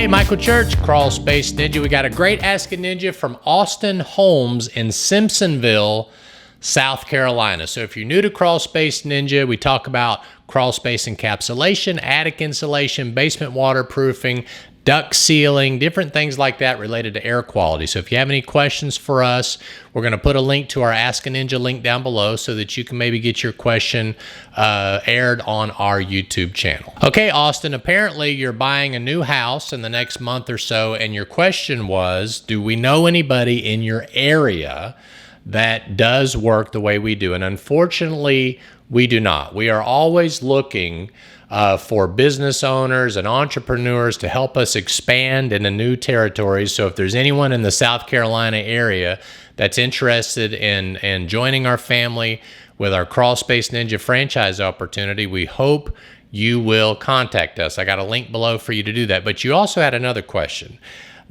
Hey, Michael Church, Crawl Space Ninja. We got a great Ask a Ninja from Austin Holmes in Simpsonville, South Carolina. So if you're new to Crawl Space Ninja, we talk about crawl space encapsulation, attic insulation, basement waterproofing, duct sealing, different things like that related to air quality. So if you have any questions for us, we're going to put a link to our Ask a Ninja link down below so that you can maybe get your question aired on our YouTube channel. Okay, Austin, apparently you're buying a new house in the next month or so, and your question was, do we know anybody in your area that does work the way we do? And unfortunately, we do not. We are always looking for business owners and entrepreneurs to help us expand into new territories. So if there's anyone in the South Carolina area that's interested in joining our family with our Crawl Space Ninja franchise opportunity, we hope you will contact us. I got a link below for you to do that. But you also had another question.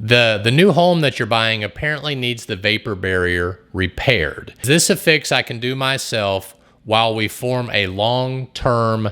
The new home that you're buying apparently needs the vapor barrier repaired. Is this a fix I can do myself while we form a long-term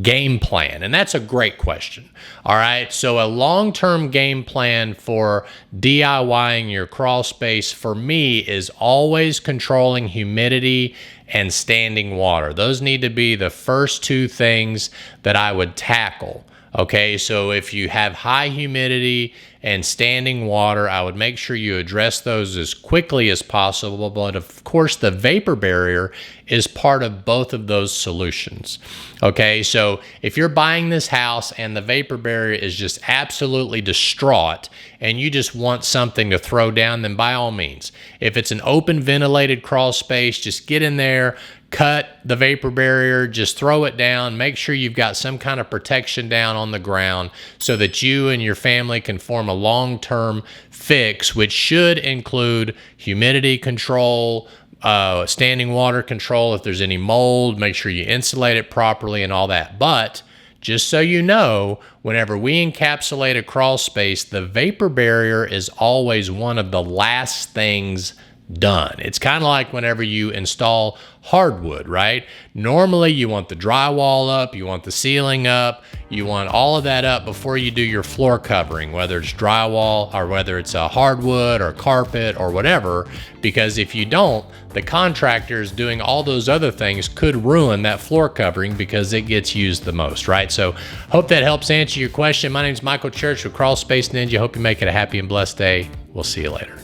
game plan? And that's a great question. All right, so a long-term game plan for DIYing your crawl space for me is always controlling humidity and standing water. Those need to be the first two things that I would tackle. Okay, so if you have high humidity and standing water, I would make sure you address those as quickly as possible. But of course, the vapor barrier is part of both of those solutions. Okay, so if you're buying this house and the vapor barrier is just absolutely distraught and you just want something to throw down, then by all means. If it's an open ventilated crawl space, just get in there, cut the vapor barrier, just throw it down, make sure you've got some kind of protection down on the ground so that you and your family can form a long-term fix, which should include humidity control, standing water control. If there's any mold, make sure you insulate it properly and all that. But just so you know, whenever we encapsulate a crawl space, the vapor barrier is always one of the last things done. It's kind of like whenever you install hardwood, right? Normally you want the drywall up, you want the ceiling up, you want all of that up before you do your floor covering, whether it's drywall or whether it's a hardwood or carpet or whatever, because if you don't, the contractors doing all those other things could ruin that floor covering because it gets used the most, right? So hope that helps answer your question. My name is Michael Church with Crawl Space Ninja. Hope you make it a happy and blessed day. We'll see you later.